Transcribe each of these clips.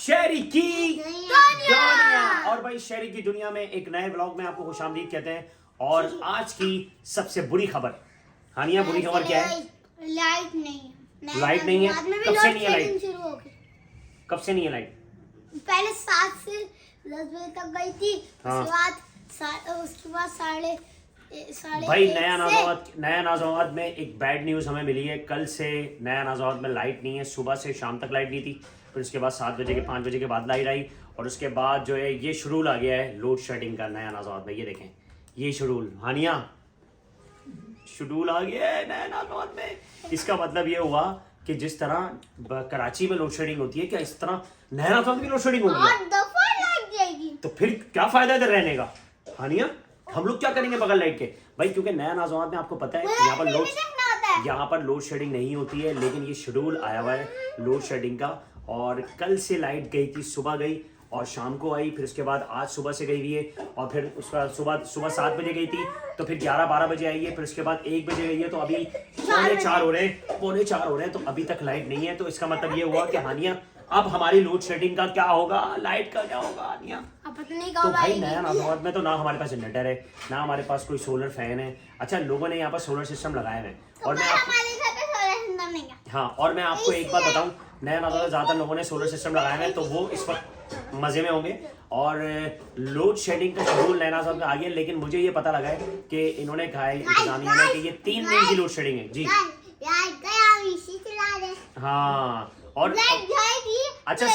शहरी की दुनिया। और भाई शहरी की दुनिया में एक नए ब्लॉग में आपको खुशामदीद कहते हैं। और आज की सबसे बुरी खबर, हानिया, बुरी खबर क्या है? लाइट नहीं है। लाइट नहीं है? कब से नहीं है लाइट? कब से नहीं है लाइट? पहले 7 से 10 बजे तक गई थी। हाँ। उसके बाद साढ़े भाई नया नाज़ाबाद में एक बैड न्यूज़ हमें मिली है। कल से नया नाज़ाबाद में लाइट नहीं है। सुबह से शाम तक लाइट नहीं थी, फिर उसके बाद 7 बजे के 5 बजे के बाद लाइट आई। और उसके बाद जो है ये शेड्यूल आ गया है लोड शेडिंग का नया नाज़ाबाद में। ये देखें, ये शेड्यूल, हानिया, शेड्यूल आ गया है नया नाज़ाबाद में। इसका मतलब ये हुआ कि जिस तरह कराची में लोड शेडिंग होती है, क्या इस तरह नया नाज़ाबाद में लोड शेडिंग होगी? तो फिर क्या फायदा इधर रहने का? हानिया, हम लोग क्या करेंगे बगैर लाइट के? भाई क्योंकि नया नाज़ाबाद में आपको पता है यहाँ पर लोड शेडिंग नहीं होती है, लेकिन ये शेड्यूल आया हुआ है लोड शेडिंग का। और कल से लाइट गई थी, सुबह गई और शाम को आई, फिर उसके बाद आज सुबह से गई हुई है। और फिर उसका सुबह 7 बजे गई थी, तो फिर 11-12 बजे आई है, फिर उसके बाद 1 बजे गई है, तो अभी पौने 4 हो रहे हैं, तो अभी तक लाइट नहीं है। तो इसका मतलब ये हुआ कि हानिया, अब हमारी लोड शेडिंग का क्या होगा, लाइट का क्या होगा हानिया? तो भाई नया नाज़ाबाद में तो ना हमारे पास जनरेटर है, ना हमारे पास कोई सोलर फैन है। अच्छा, लोगों ने यहाँ पर सोलर सिस्टम लगाए हैं। और मैं आपको एक बात बताऊं, नया नाज़ाबाद ज़्यादातर लोगों ने सोलर सिस्टम लगाए हैं, तो वो इस वक्त मज़े में होंगे। और लोड शेडिंग का शेड्यूल नया नाज़ाबाद में आ गया, लेकिन मुझे ये पता लगा है कि इन्होंने कहा है इंतजामिया ने कि ये 3 दिन की लोड शेडिंग है जी। हाँ, और अच्छा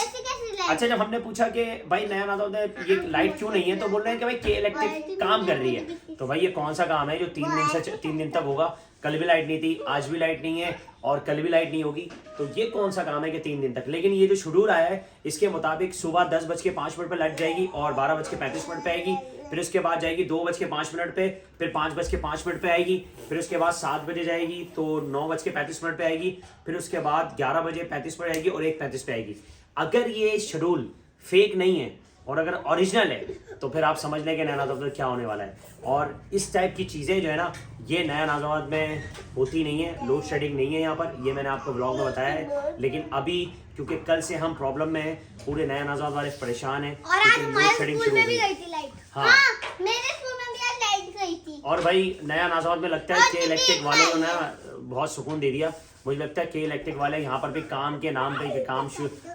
जब हमने पूछा कि भाई नया नाज़ाबाद में ये लाइट क्यों नहीं है, तो बोल रहे हैं कि भाई के इलेक्ट्रिक काम कर रही है। तो भाई ये कौन सा काम है जो 3 दिन तक होगा? कल भी लाइट नहीं थी, आज भी लाइट नहीं है और कल भी लाइट नहीं होगी। तो ये कौन सा काम है कि 3 दिन तक? लेकिन ये जो शेड्यूल आया है इसके मुताबिक सुबह 10:05 पर लाइट जाएगी और 12:35 पे आएगी। फिर उसके बाद जाएगी 2:05 पे, फिर 5:05 पे आएगी, फिर उसके बाद 7 बजे जाएगी तो 9:35 पे आएगी, फिर उसके बाद 11:35 पर आएगी और 1:35 पे आएगी। अगर ये शेड्यूल फेक नहीं है और अगर ओरिजिनल है, तो फिर आप समझ लें कि नया नाज़ाबाद क्या होने वाला है। और इस टाइप की चीज़ें जो है ना, ये नया नाज़ाबाद में होती नहीं है, लोड शेडिंग नहीं है यहाँ पर। ये मैंने आपको ब्लॉग में बताया है। लेकिन अभी क्योंकि कल से हम प्रॉब्लम में हैं, पूरे नया नाज़ाबाद वाले परेशान हैं, लोड शेडिंग शुरू हो गई। हाँ, मेरे स्कूल में भी आज लाइट गई थी। और भाई नया नाज़ाबाद में लगता है कि इलेक्ट्रिक वाले को ना बहुत सुकून दे दिया। मुझे लगता है कि इलेक्ट्रिक वाले यहाँ पर भी काम के नाम पे कि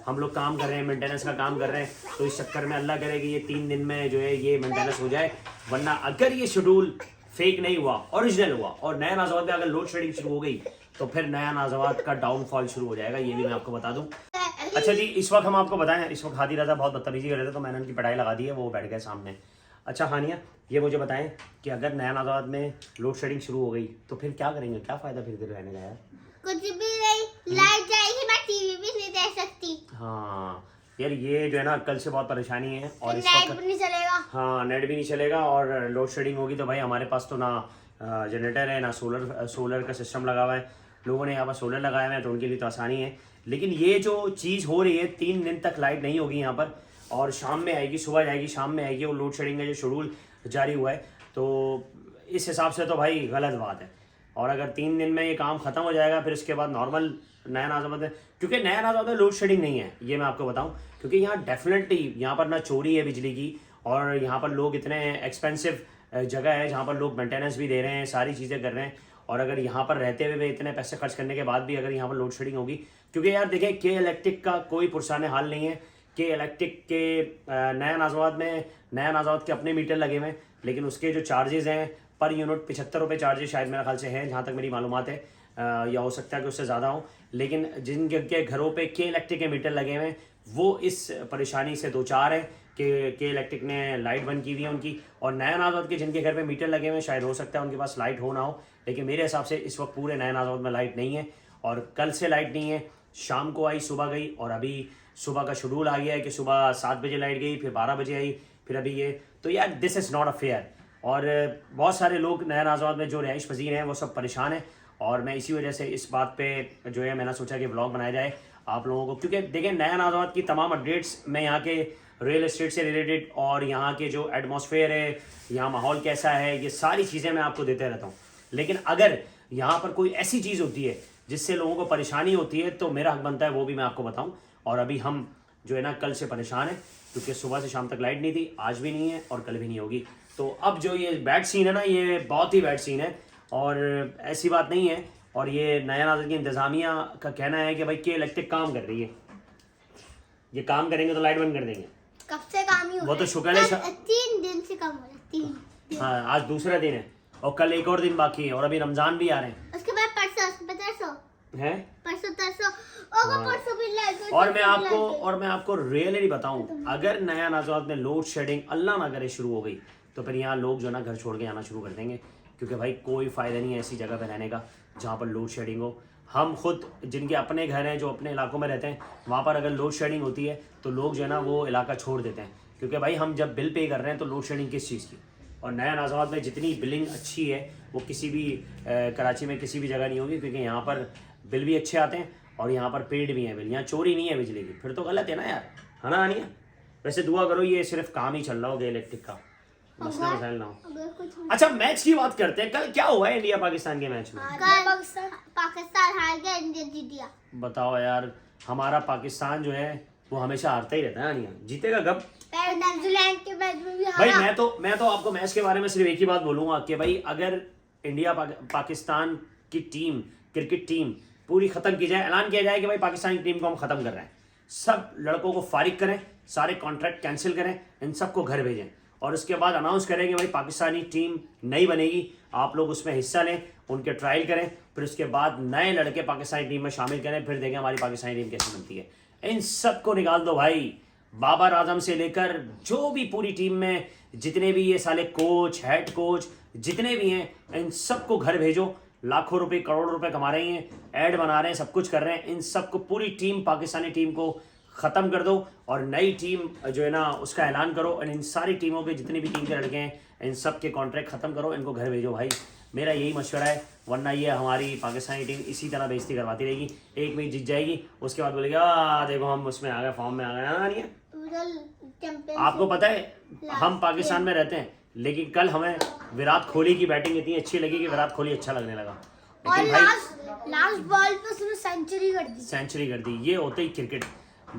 हम लोग काम कर रहे हैं, मेंटेनेंस का काम कर रहे हैं, तो इस चक्कर में अल्लाह करे कि ये 3 दिन में जो है ये मेंटेनेंस हो जाए। वरना अगर ये शेड्यूल फेक नहीं हुआ, ओरिजिनल हुआ और नया नाज़ाबाद में अगर लोड शेडिंग शुरू हो गई, तो फिर नया नाज़ाबाद का डाउनफॉल शुरू हो जाएगा। ये भी मैं आपको बता दूं। अच्छा जी, इस वक्त हम आपको बताएं, इस वक्त हादी रजा बहुत बदतमीजी कर रहे थे, तो मैंने उनकी पढ़ाई लगा दी है, वो बैठ गए सामने। अच्छा हानिया, ये मुझे बताएं कि अगर नया नाज़ाबाद में लोड शेडिंग शुरू हो गई, तो फिर क्या करेंगे? क्या फ़ायदा फिर इधर रहने का यार? कुछ भी नहीं, लाइट जाएगी, मैं टीवी भी नहीं देख सकती। हाँ यार, ये जो है ना कल से बहुत परेशानी है। और इस नेट वक्त भी नहीं चलेगा। हाँ, नेट भी नहीं चलेगा और लोड शेडिंग होगी तो भाई हमारे पास तो ना जनरेटर है, ना सोलर का सिस्टम लगा हुआ है। लोगों ने यहाँ पर सोलर लगाए हुए हैं, तो उनके लिए तो आसानी है। लेकिन ये जो चीज़ हो रही है, 3 दिन तक लाइट नहीं होगी यहाँ पर, और शाम में आएगी, सुबह जाएगी, शाम में आएगी, और लोड शेडिंग का जो शेड्यूल जारी हुआ है, तो इस हिसाब से तो भाई गलत बात है। और अगर 3 दिन में ये काम ख़त्म हो जाएगा, फिर उसके बाद नॉर्मल नया नाज़ाबाद में, क्योंकि नया नाज़ाबाद में लोड शेडिंग नहीं है, ये मैं आपको बताऊं, क्योंकि यहाँ डेफिनेटली यहाँ पर ना चोरी है बिजली की, और यहाँ पर लोग इतने एक्सपेंसिव जगह है जहाँ पर लोग मेंटेनेंस भी दे रहे हैं, सारी चीज़ें कर रहे हैं। और अगर यहाँ पर रहते हुए भी इतने पैसे खर्च करने के बाद भी अगर यहाँ पर लोड शेडिंग होगी, क्योंकि यार देखें के इलेक्ट्रिक का कोई पुरसाने हाल नहीं है। के इलेक्ट्रिक के नया नाज़ाबाद के अपने मीटर लगे हुए हैं, लेकिन उसके जो चार्जेस हैं पर यूनिट 75 रुपये चार्जेस शायद मेरे ख्याल से हैं, जहाँ तक मेरी मालूमात है, या हो सकता है कि उससे ज़्यादा हो। लेकिन जिनके घरों पे के इलेक्ट्रिक के मीटर लगे हुए हैं, वो इस परेशानी से दो चार हैं कि के इलेक्ट्रिक ने लाइट बंद की हुई है उनकी। और नया नाज़ाबाद के जिनके घर पे मीटर लगे हुए हैं, शायद हो सकता है उनके पास लाइट हो ना हो, लेकिन मेरे हिसाब से इस वक्त पूरे नया नाज़ाबाद में लाइट नहीं है। और कल से लाइट नहीं है, शाम को आई, सुबह गई, और अभी सुबह का शेड्यूल आ गया है कि सुबह 7 बजे लाइट गई, फिर 12 बजे आई, फिर अभी ये। तो यार this is not a fair. और बहुत सारे लोग नया नाज़ाबाद में जो रिहाइश पजीर हैं वो सब परेशान हैं। और मैं इसी वजह से इस बात पे जो है मैंने सोचा कि व्लॉग बनाया जाए आप लोगों को, क्योंकि देखें नया नाज़ाबाद की तमाम अपडेट्स मैं यहाँ के रियल एस्टेट से रिलेटेड और यहाँ के जो एटमॉस्फेयर है, यहाँ माहौल कैसा है, ये सारी चीज़ें मैं आपको देते रहता हूँ। लेकिन अगर यहाँ पर कोई ऐसी चीज़ होती है जिससे लोगों को परेशानी होती है, तो मेरा हक बनता है वो भी मैं आपको बताऊँ। और अभी हम जो है ना कल से परेशान है, क्योंकि सुबह से शाम तक लाइट नहीं थी, आज भी नहीं है और कल भी नहीं होगी। तो अब जो ये बैड सीन है ना, ये बहुत ही बैड सीन है और ऐसी बात नहीं है। और ये नया नाजर की इंतज़ामिया का कहना है कि भाई के इलेक्ट्रिक काम कर रही है, ये काम करेंगे तो लाइट बंद कर देंगे। कब से काम ही हो वो तो रहा है? शुक्र है 3 दिन से काम हो रहा है, 3 दिन। हाँ, आज दूसरा दिन है और कल एक और दिन बाकी है और अभी रमज़ान भी आ रहे हैं। उसके बाद परसों हैं परसों तरसों ओगा परसों भी लाइट। और मैं आपको रियली बताऊं, अगर नया नाजरात में लोड शेडिंग अल्लाह ना करे शुरू हो गई तो फिर यहाँ लोग जो ना घर छोड़ के आना शुरू कर देंगे, क्योंकि भाई कोई फ़ायदा नहीं है ऐसी जगह पे रहने का जहाँ पर लोड शेडिंग हो। हम खुद जिनके अपने घर हैं, जो अपने इलाकों में रहते हैं, वहाँ पर अगर लोड शेडिंग होती है तो लोग जो है ना वो इलाका छोड़ देते हैं, क्योंकि भाई हम जब बिल पे कर रहे हैं तो लोड शेडिंग किस चीज़ की। और नया नाजरात में जितनी बिलिंग अच्छी है वो किसी भी कराची में किसी भी जगह नहीं होगी, क्योंकि यहाँ पर बिल भी अच्छे आते हैं और यहाँ पर पेड भी हैं बिल, यहाँ चोरी नहीं है बिजली की। फिर तो गलत है ना यार, है ना आनिया? वैसे दुआ करो ये सिर्फ काम ही चल रहा होगा इलेक्ट्रिक का, मसला मसाइल ना हो। अगर कुछ अच्छा, मैच की बात करते हैं। कल क्या हुआ है इंडिया पाकिस्तान के मैच में? पाकिस्तान हार गया, इंडिया जीत गया। बताओ यार, हमारा पाकिस्तान जो है वो हमेशा हारता ही रहता है आनिया, जीतेगा कब? न्यूजीलैंड के मैच में भी भाई हारा। मैं तो आपको मैच के बारे में सिर्फ एक ही बात बोलूंगा कि भाई अगर इंडिया पाकिस्तान की टीम, क्रिकेट टीम पूरी खत्म की जाए, ऐलान किया जाए कि भाई पाकिस्तान की टीम को हम खत्म कर रहे हैं, सब लड़कों को फारिग करें, सारे कॉन्ट्रैक्ट कैंसिल करें, इन सबको घर भेजें और उसके बाद अनाउंस करें कि भाई पाकिस्तानी टीम नई बनेगी, आप लोग उसमें हिस्सा लें, उनके ट्रायल करें, फिर उसके बाद नए लड़के पाकिस्तानी टीम में शामिल करें, फिर देखें हमारी पाकिस्तानी टीम कैसे बनती है। इन सबको निकाल दो भाई, बाबर आजम से लेकर जो भी पूरी टीम में जितने भी ये साले कोच, हेड कोच जितने भी हैं, इन सबको घर भेजो। लाखों रुपए करोड़ों रुपए कमा रहे हैं, ऐड बना रहे हैं, सब कुछ कर रहे हैं, इन सबको पूरी टीम पाकिस्तानी टीम को ख़त्म कर दो और नई टीम जो है ना उसका ऐलान करो। और इन सारी टीमों के जितनी भी टीम के लड़के हैं, इन सब के कॉन्ट्रैक्ट ख़त्म करो, इनको घर भेजो भाई, मेरा यही मशवरा है। वरना ये हमारी पाकिस्तानी टीम इसी तरह बेइज्जती करवाती रहेगी, एक मैच जीत जाएगी, उसके बाद बोलेगी देखो हम उसमें आ गए, फॉर्म में आ गए। हाँ नहीं है? आपको पता है हम पाकिस्तान में रहते हैं, लेकिन कल हमें विराट कोहली की बैटिंग इतनी अच्छी लगी कि विराट कोहली अच्छा लगने लगा। और लेकिन भाई लास्ट बॉल पे उसने सेंचुरी कर दी। ये होते ही क्रिकेट।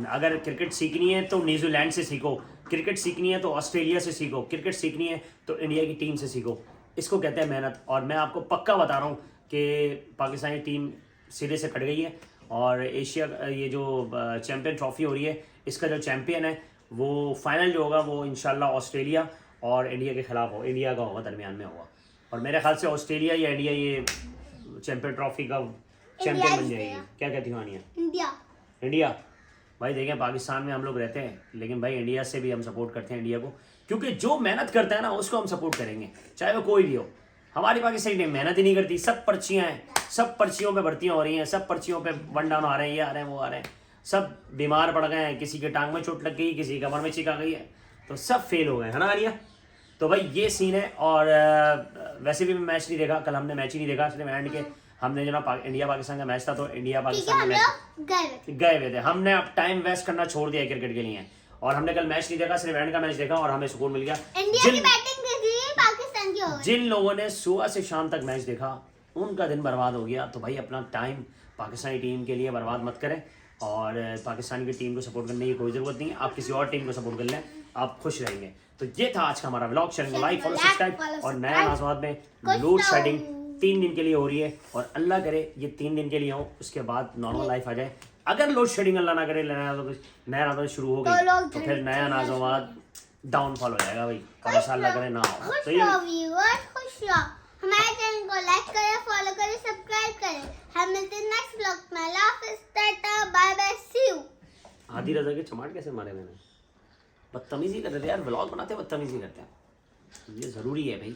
अगर क्रिकेट सीखनी है तो न्यूजीलैंड से सीखो, क्रिकेट सीखनी है तो ऑस्ट्रेलिया से सीखो, क्रिकेट सीखनी है तो इंडिया की टीम से सीखो। इसको कहते हैं मेहनत। और मैं आपको पक्का बता रहा हूँ कि पाकिस्तानी टीम सिरे से कट गई है और एशिया ये जो चैम्पियन ट्रॉफी हो रही है, इसका जो चैम्पियन है वो फाइनल जो होगा वो इंशाल्लाह ऑस्ट्रेलिया और इंडिया के खिलाफ हो, इंडिया का होगा, दरमियान में होगा। और मेरे ख्याल से ऑस्ट्रेलिया या इंडिया ये चैम्पियन ट्रॉफी का चैम्पियन बन जाएगी। क्या कहती हूँ आनिया? इंडिया भाई देखें, पाकिस्तान में हम लोग रहते हैं, लेकिन भाई इंडिया से भी हम सपोर्ट करते हैं इंडिया को, क्योंकि जो मेहनत करता है ना उसको हम सपोर्ट करेंगे, चाहे वो कोई भी हो। हमारी पाकिस्तानी टीम मेहनत ही नहीं करती, सब पर्चियाँ हैं, सब पर्चियों पे भर्तियाँ हो रही हैं, सब पर्चियों पे वन डाउन आ रहे हैं, ये आ रहे हैं, वो आ रहे हैं, सब बीमार पड़ गए हैं, किसी के टांग में चोट लग गई, किसी की कमर में चिक आ गई है, तो सब फेल हो गए, है ना आलिया? तो भाई ये सीन है। और वैसे भी मैं मैच नहीं देखा, कल हमने मैच ही नहीं देखा, सिर्फ एंड के हमने जो ना इंडिया पाकिस्तान का मैच था तो इंडिया पाकिस्तान का मैच गए हुए थे, हमने अब टाइम वेस्ट करना छोड़ दिया क्रिकेट के लिए और हमने कल मैच नहीं देखा, सिर्फ एंड का मैच देखा और हमें सुकून मिल गया। इंडिया की बैटिंग देखी, पाकिस्तान की हो गई। जिन लोगों ने सुबह से शाम तक मैच देखा उनका दिन बर्बाद हो गया, तो भाई अपना टाइम पाकिस्तानी टीम के लिए बर्बाद मत करें और पाकिस्तान की टीम को सपोर्ट करने की कोई ज़रूरत नहीं है, आप किसी और टीम को सपोर्ट कर लें, आप खुश रहेंगे। तो ये था आज का हमारा vlog, sharing, like, follow, subscribe. और नया नाजरात में लोड शेडिंग 3 दिन के लिए हो रही है और अल्लाह करे ये 3 दिन के लिए हो, उसके बाद नॉर्मल लाइफ आ जाए। अगर लोड शेडिंग अल्लाह ना करे, नया नाजरात शुरू हो गई तो फिर नया नाजरात डाउनफॉल हो जाएगा भाई, और ऐसा अल्लाह करे ना हो। तो ये हमारे चैनल को लाइक करें, फॉलो करें, सब्सक्राइब करें। हम मिलते हैं नेक्स्ट व्लॉग में। अल्लाह हाफिज़, टाटा, bye bye, see you. Adi Raza के चमाट कैसे मारे मैंने? बदतमीजी कर रहे थे यार, व्लॉग बनाते हैं बदतमीजी करते हैं, ये ज़रूरी है भाई,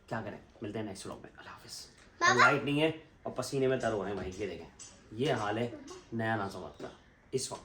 क्या करें। मिलते हैं नेक्स्ट व्लॉग में, अल्लाह हाफिज़। लाइट नहीं है और पसीने में तर हो रहे हैं भाई, ये देखें, ये हाल है नया नाजरात का इस वक्त।